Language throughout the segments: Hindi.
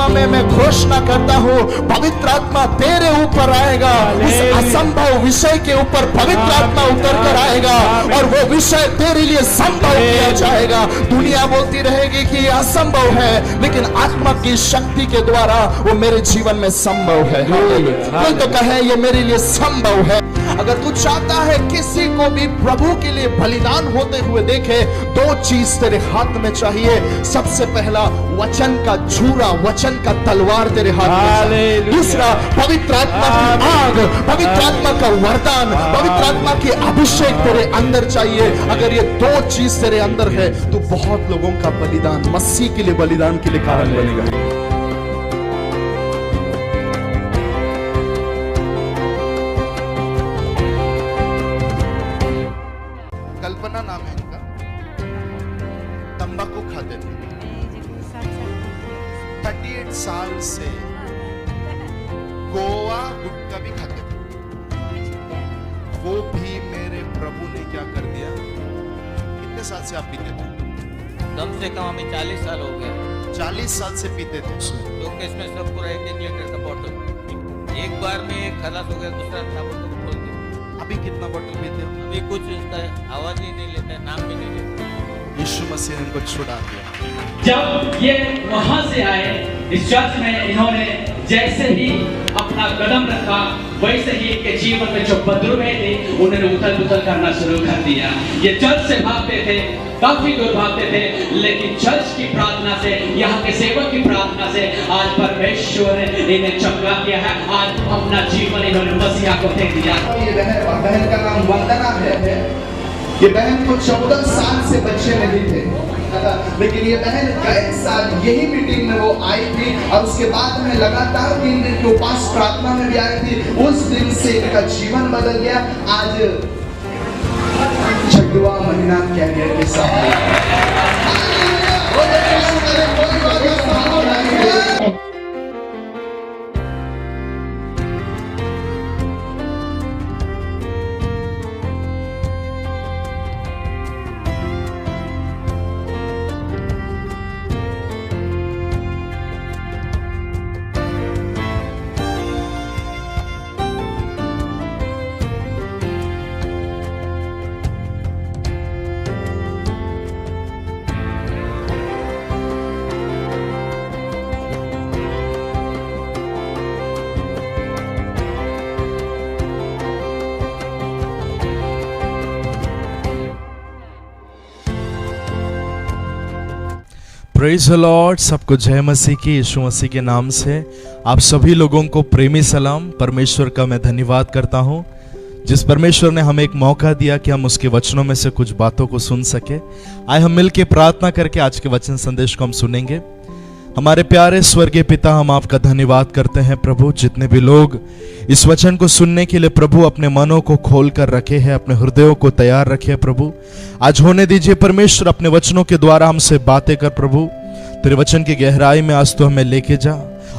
आत्मा में मैं घोषणा करता हूँ, पवित्र आत्मा तेरे ऊपर आएगा। उस असंभव विषय के ऊपर पवित्र आत्मा उतर कर आएगा और वो विषय तेरे लिए संभव किया जाएगा। दुनिया बोलती रहेगी कि यह असंभव है, लेकिन आत्मा की शक्ति के द्वारा वो मेरे जीवन में संभव है। कोई तो कहे ये मेरे लिए संभव है। अगर तू चाहता है किसी को भी प्रभु के लिए बलिदान होते हुए देखे, दो चीज तेरे हाथ में चाहिए। सबसे पहला वचन का झूरा, वचन का तलवार तेरे हाथ में चाहिए। दूसरा पवित्र आत्मा की आग, पवित्र आत्मा का वरदान, पवित्र आत्मा की अभिषेक तेरे अंदर चाहिए। अगर ये दो चीज तेरे अंदर है तो बहुत लोगों का बलिदान मसीह के लिए, बलिदान के लिए कारण बनेगा। कल्पना नाम है इनका, तंबाकू खाते थे 38 साल से, गोवा गुटखा भी खाते थे। वो भी मेरे प्रभु ने क्या कर दिया। कितने साल से आप पीते थे? कम से कम हमें 40 साल हो गए। 40 साल से पीते थे। तो इसमें सब पूरा 1 लीटर का बोतल, एक बार में खलास हो गया, दूसरा था बोतल खोल दिया। अभी कितना बोतल पीते हो? अभी कुछ इसका आवाज ही नहीं लेता है, नाम भी नहीं लेता। यीशु मसीह ने इनको छुड़ा दिया। जब ये वहां से आए इस चर्च में, इन्होंने जैसे ही अपना कदम रखा, वैसे ही इनके जीवन में जो बदरुए थे उन्होंने उथल पुथल करना शुरू कर दिया। ये चर्च से भागते थे, काफी दूर भागते थे, लेकिन चर्च की प्रार्थना से, यहाँ के सेवक की प्रार्थना से आज परमेश्वर ने इन्हें चंगा किया है। आज अपना जीवन इन्होंने मसीहा को दे दिया। ये बहन का नाम वंदना है। ये बहन को 14 साल से बच्चे नहीं थे, लेकिन ये बहन गए साल यही मीटिंग में वो आई थी और उसके बाद में लगातार 3 दिन के उपास प्रार्थना में भी आई थी। उस दिन से इनका जीवन बदल गया। आज 6वां महीना कैरियर के साथ प्रेज द लॉर्ड। सबको जय मसीह की, यीशु मसीह के नाम से आप सभी लोगों को प्रेमी सलाम। परमेश्वर का मैं धन्यवाद करता हूं, जिस परमेश्वर ने हमें एक मौका दिया कि हम उसके वचनों में से कुछ बातों को सुन सके। आए हम मिलकर प्रार्थना करके आज के वचन संदेश को हम सुनेंगे। हमारे प्यारे स्वर्गीय पिता, हम आपका धन्यवाद करते हैं प्रभु, जितने भी लोग इस वचन को सुनने के लिए प्रभु अपने मनों को खोल कर रखे हैं, अपने हृदयों को तैयार रखे प्रभु। आज होने दीजिए परमेश्वर, अपने वचनों के द्वारा हमसे बातें कर प्रभु। तेरे वचन की गहराई में आज तो हमें लेके जा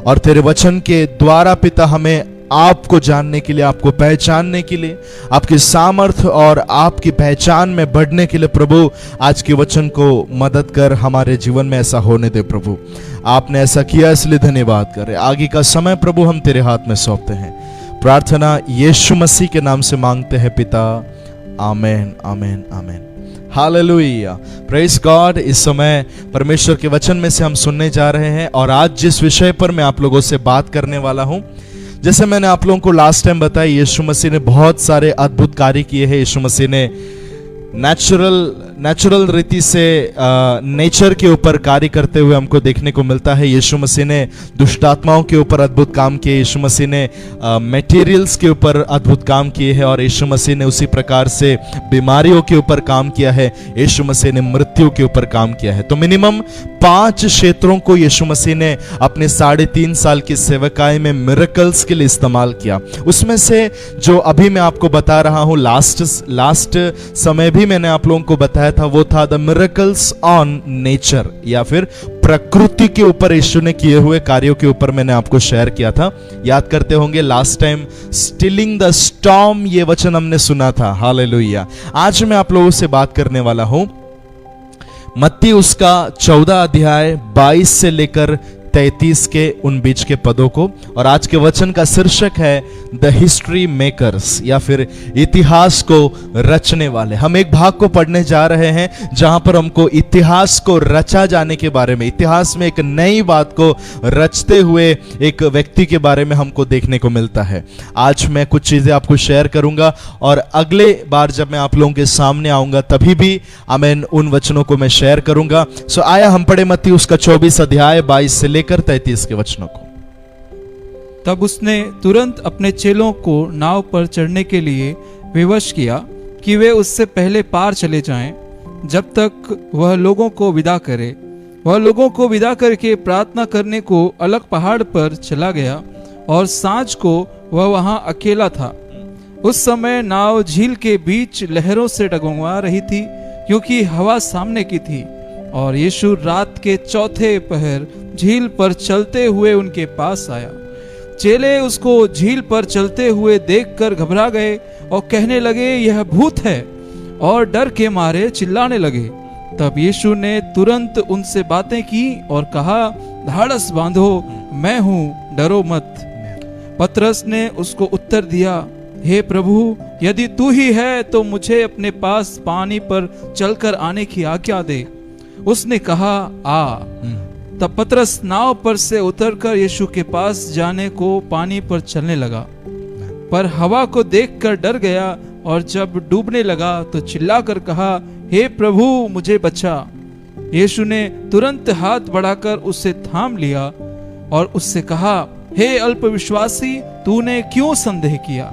और तेरे वचन के द्वारा पिता हमें आपको जानने के लिए, आपको पहचानने के लिए, आपकी सामर्थ और आपकी पहचान में बढ़ने के लिए प्रभु आज के वचन को मदद कर। हमारे जीवन में ऐसा होने दे प्रभु। आपने ऐसा किया इसलिए धन्यवाद करें। आगे का समय प्रभु हम तेरे हाथ में सौंपते हैं। प्रार्थना यीशु मसीह के नाम से मांगते हैं पिता, amen amen amen. Hallelujah, praise God. इस समय परमेश्वर के वचन में से हम सुनने जा रहे हैं और आज जिस विषय पर मैं आप लोगों से बात करने वाला हूं, जैसे मैंने आप लोगों को लास्ट टाइम बताया, यीशु मसीह ने बहुत सारे अद्भुत कार्य किए हैं। यीशु मसीह ने नेचुरल रीति से नेचर के ऊपर कार्य करते हुए हमको देखने को मिलता है। यीशु मसीह ने दुष्ट आत्माओं के ऊपर अद्भुत काम किए, यीशु मसीह ने मटेरियल्स के ऊपर अद्भुत काम किए हैं और यीशु मसीह ने उसी प्रकार से बीमारियों के ऊपर काम किया है। यीशु मसीह ने मृत्यु के ऊपर काम किया है। तो मिनिमम 5 क्षेत्रों को यीशु मसीह ने अपने 3.5 साल की सेवकाई में मिरेकल्स के लिए इस्तेमाल किया। उसमें से जो अभी मैं आपको बता रहा हूं, लास्ट समय भी मैंने आप लोगों को बताया था, वो था द मिरेकल्स ऑन नेचर, या फिर प्रकृति के ऊपर यीशु ने किए हुए कार्यों के ऊपर मैंने आपको शेयर किया था। याद करते होंगे last time Stilling the storm, ये वचन हमने सुना था। हालेलुया। आज मैं आप लोगों से बात करने वाला हूं मत्ती उसका 14 अध्याय 22 से लेकर 33 के उन बीच के पदों को। और आज के वचन का शीर्षक है द हिस्ट्री मेकर्स, या फिर इतिहास को रचने वाले। हम एक भाग को पढ़ने जा रहे हैं जहां पर हमको इतिहास को रचा जाने के बारे में, इतिहास में एक नई बात को रचते हुए एक व्यक्ति के बारे में हमको देखने को मिलता है। आज मैं कुछ चीजें आपको शेयर करूंगा और अगले बार जब मैं आप लोगों के सामने आऊंगा तभी भी आमेन उन वचनों को मैं शेयर करूंगा। सो आया हम पढ़े मत्ती उसका 24 अध्याय 22 से लेकर 33 के वचनों को। तब उसने तुरंत अपने चेलों को नाव पर चढ़ने के लिए विवश किया कि वे उससे पहले पार चले जाएं, जब तक वह लोगों को विदा करे। वह लोगों को विदा करके प्रार्थना करने को अलग पहाड़ पर चला गया और सांझ को वह वहां अकेला था। उस समय नाव झील के बीच लहरों से डगमगा रही थी, क्योंकि हवा सामने की थी। और यीशु रात के चौथे पहर झील पर चलते हुए उनके पास आया। चेले उसको झील पर चलते हुए देखकर घबरा गए और कहने लगे, यह भूत है, और डर के मारे चिल्लाने लगे। तब यीशु ने तुरंत उनसे बातें की और कहा, धाड़स बांधो, मैं हूं, डरो मत। पतरस ने उसको उत्तर दिया, हे प्रभु, यदि तू ही है तो मुझे अपने पास पानी पर चलकर आने की आज्ञा दे। उसने कहा, आ। तब पतरस नाव पर से उतरकर यीशु के पास जाने को पानी पर चलने लगा, पर हवा को देखकर डर गया और जब डूबने लगा तो चिल्लाकर कहा, हे प्रभु, मुझे बचा। यीशु ने तुरंत हाथ बढ़ाकर उसे थाम लिया और उससे कहा, हे अल्पविश्वासी, तूने क्यों संदेह किया?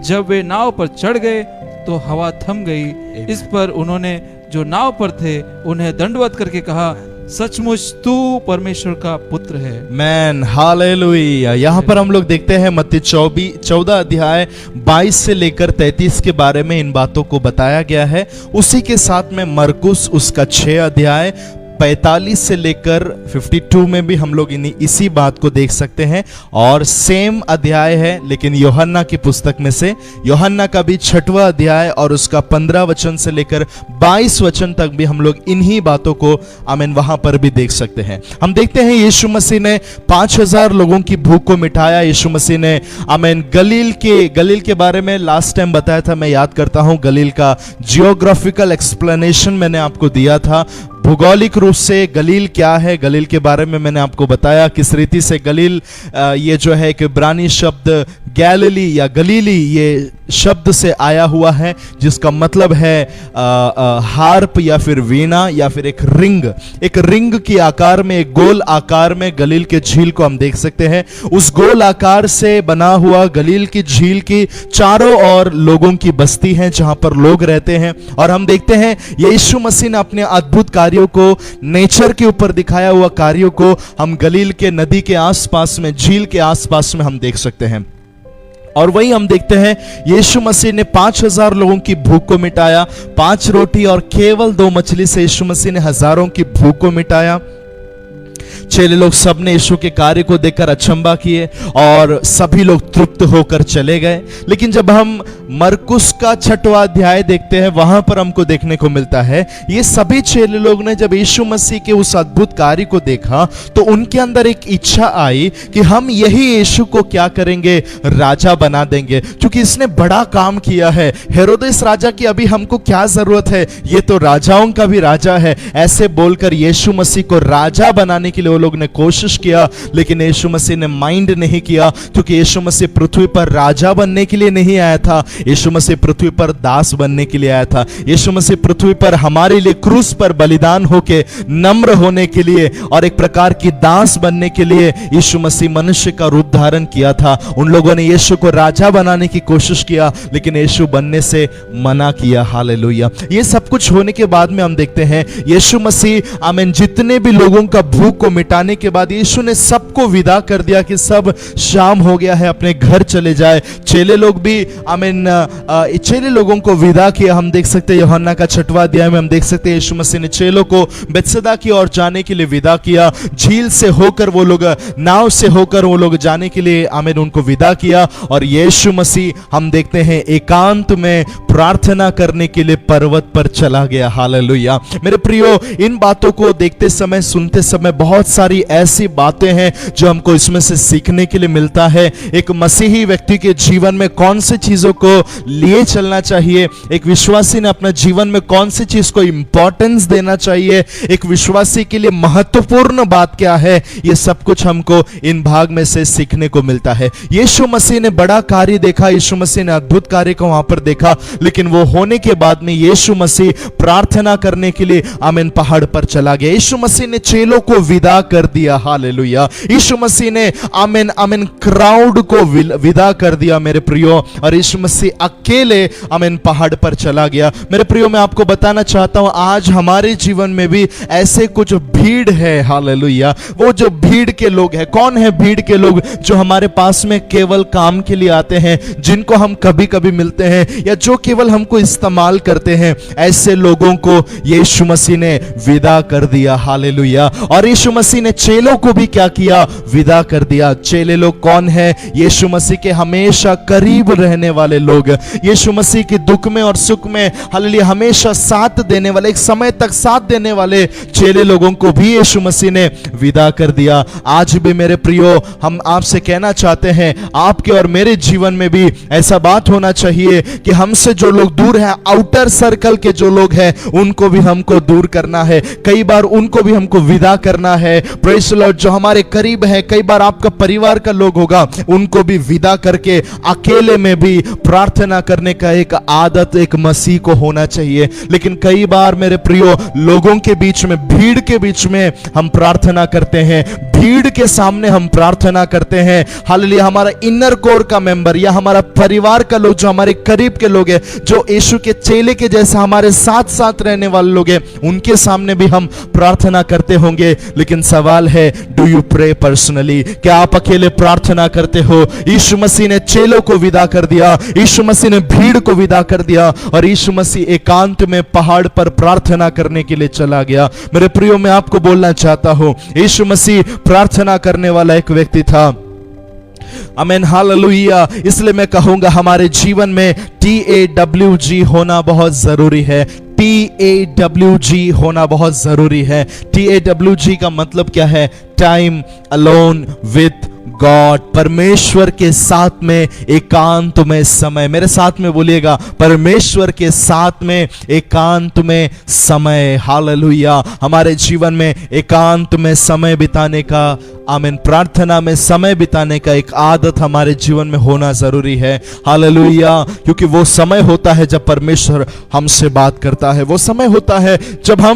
जब वे नाव पर चढ़ गए तो हवा थम गई। इस पर उन्होंने जो नाव पर थे उन्हें दंडवत करके कहा, सचमुच तू परमेश्वर का पुत्र है। Man hallelujah. यहाँ पर हम लोग देखते हैं मत्ती 14 अध्याय 22 से लेकर 33 के बारे में इन बातों को बताया गया है। उसी के साथ में मरकुस उसका 6 अध्याय 45 से लेकर 52 में भी हम लोग इसी बात को देख सकते हैं। और सेम अध्याय है लेकिन यूहन्ना की पुस्तक में से, यूहन्ना का भी 6वां अध्याय और उसका 15 वचन से लेकर 22 वचन तक भी हम लोग इन्हीं बातों को आमीन वहां पर भी देख सकते हैं। हम देखते हैं यीशु मसीह ने 5000 लोगों की भूख को मिटाया। यीशु मसीह ने आमीन गलील के बारे में लास्ट टाइम बताया था, मैं याद करता हूं। गलील का जियोग्राफिकल एक्सप्लेनेशन मैंने आपको दिया था। भूगोलिक रूप से गलील क्या है, गलील के बारे में मैंने आपको बताया। किस रीति से गलील ये जो है एक इब्रानी शब्द गैलिली या गलीली, ये शब्द से आया हुआ है, जिसका मतलब है हार्प या फिर वीणा या फिर एक रिंग के आकार में, एक गोल आकार में गलील के झील को हम देख सकते हैं। उस गोल आकार से बना हुआ गलील की झील की चारों ओर लोगों की बस्ती है जहां पर लोग रहते हैं। और हम देखते हैं यीशु मसीह ने अपने अद्भुत कार्यों को, नेचर के ऊपर दिखाया हुआ कार्यों को हम गलील के नदी के आसपास में, झील के आसपास में हम देख सकते हैं। और वही हम देखते हैं यीशु मसीह ने 5000 लोगों की भूख को मिटाया। 5 रोटी और केवल 2 मछली से यीशु मसीह ने हजारों की भूख को मिटाया। चेले लोग सब ने यीशु के कार्य को देखकर अचंभा किए और सभी लोग तृप्त होकर चले गए। लेकिन जब हम मरकुस का 6वां अध्याय देखते हैं, वहां पर हमको देखने को मिलता है ये सभी चेले लोग ने जब यीशु मसीह के उस अद्भुत कार्य को देखा तो उनके अंदर एक इच्छा आई कि हम यही यीशु को क्या करेंगे, राजा बना देंगे, क्योंकि इसने बड़ा काम किया है। हेरोदेस राजा की अभी हमको क्या जरूरत है, ये तो राजाओं का भी राजा है। ऐसे बोलकर यीशु मसीह को राजा बनाने के लिए वो लोग ने कोशिश किया, लेकिन यीशु मसीह ने माइंड नहीं किया, क्योंकि यीशु मसीह पृथ्वी पर राजा बनने के लिए नहीं आया था। यीशु मसीह पृथ्वी पर दास बनने के लिए आया था। यीशु मसीह पृथ्वी पर हमारे लिए क्रूस पर बलिदान होके नम्र होने के लिए और एक प्रकार की दास बनने के लिए यीशु मसीह मनुष्य का रूप धारण किया था। उन लोगों ने यीशु को राजा बनाने की कोशिश किया, लेकिन यीशु बनने से मना किया। हालेलुया। ये सब कुछ होने के बाद में हम देखते हैं यीशु मसीह आमीन जितने भी लोगों का भूख को मिटाने के बाद यीशु ने सबको विदा कर दिया कि सब शाम हो गया है, अपने घर चले जाए। चेले लोग भी आमीन चेले लोगों को विदा किया। हम देख सकते हैं यूहन्ना का 6वां अध्याय में हम देख सकते हैं यीशु मसीह ने चेलों को बेतसदा की ओर जाने के लिए विदा किया। झील से होकर वो लोग, नाव से होकर वो लोग जाने के लिए आमीन उनको विदा किया। और यीशु मसीह हम देखते हैं एकांत में प्रार्थना करने के लिए पर्वत पर चला गया। हालेलुया। मेरे प्रियो, इन बातों को देखते समय, सुनते समय बहुत सारी ऐसी बातें हैं जो हमको इसमें से सीखने के लिए मिलता है। एक मसीही व्यक्ति के जीवन में कौन सी चीजों को लिए चलना चाहिए, एक विश्वासी ने अपने जीवन में कौन सी चीज को इंपॉर्टेंस देना चाहिए, एक विश्वासी के लिए महत्वपूर्ण बात क्या है, ये सब कुछ हमको इन भाग में से सीखने को मिलता है। यीशु मसीह ने बड़ा कार्य देखा, यीशु मसीह ने अद्भुत कार्य को वहां पर देखा, लेकिन वो होने के बाद में यीशु मसीह प्रार्थना करने के लिए आमीन पहाड़ पर चला गया। यीशु मसीह ने चेलों को विदा कर दिया, हालेलुया। यीशु मसीह ने आमीन आमीन क्राउड को विदा कर दिया मेरे प्रियो, और यीशु मसीह अकेले आमीन पहाड़ पर चला गया। मेरे प्रियो, मैं आपको बताना चाहता हूं आज हमारे जीवन में भी ऐसे कुछ भीड़ है, हालेलुया। वो जो भीड़ के लोग हैं, कौन है भीड़ के लोग? जो हमारे पास में केवल काम के लिए आते हैं, जिनको हम कभी कभी मिलते हैं, या जो केवल हमको इस्तेमाल करते हैं। ऐसे लोगों को यीशु मसीह ने विदा कर दिया, हालेलुया। और यीशु मसीह ने चेलों को भी क्या किया? विदा कर दिया। चेले लोग कौन है? यीशु मसीह के हमेशा करीब रहने वाले लोग, यीशु मसीह के दुख में और सुख में हालेलुया हमेशा साथ देने वाले, एक समय तक साथ देने वाले चेले लोगों को भी यीशु मसीह ने विदा कर दिया। आज भी मेरे प्रियो, हम आपसे कहना चाहते हैं, आपके और मेरे जीवन में भी ऐसा बात होना चाहिए कि हमसे जो लोग दूर हैं, आउटर सर्कल के जो लोग हैं, उनको भी हमको दूर करना है। कई बार उनको भी हमको विदा करना है। Praise the Lord. जो हमारे करीब है, कई बार आपका परिवार का लोग होगा, उनको भी विदा करके अकेले में भी प्रार्थना करने का एक आदत एक मसीह को होना चाहिए। लेकिन कई बार मेरे प्रियो, लोगों के बीच में, भीड़ के बीच में हम प्रार्थना करते हैं, भीड़ के सामने हम प्रार्थना करते हैं, हालेलुया। हमारा इनर कोर का मेंबर या हमारा परिवार का लोग, जो हमारे करीब के लोग हैं, जो यीशु के चेले के जैसा हमारे साथ साथ रहने वाले लोग हैं, उनके सामने भी हम प्रार्थना करते होंगे। लेकिन सवाल है, डू यू प्रे पर्सनली? क्या आप अकेले प्रार्थना करते हो? यीशु मसीह ने चेलों को विदा कर दिया, यीशु मसीह ने भीड़ को विदा कर दिया, और यीशु मसीह एकांत में पहाड़ पर प्रार्थना करने के लिए चला गया। मेरे प्रियो, मैं आपको बोलना चाहता हूं, यीशु मसीह प्रार्थना करने वाला एक व्यक्ति था। आमीन, हालेलुया। इसलिए मैं कहूंगा हमारे जीवन में TAWG होना बहुत जरूरी है। TAWG होना बहुत जरूरी है। TAWG का मतलब क्या है? टाइम अलोन विथ गॉड, परमेश्वर के साथ में एकांत में समय। मेरे साथ में बोलिएगा, परमेश्वर के साथ में एकांत में समय। हालेलुया। हमारे जीवन में एकांत में समय बिताने का, आमीन, प्रार्थना में समय बिताने का एक आदत हमारे जीवन में होना जरूरी है। हालेलुया। क्योंकि वो समय होता है जब परमेश्वर हमसे बात करता है, वो समय होता है जब हम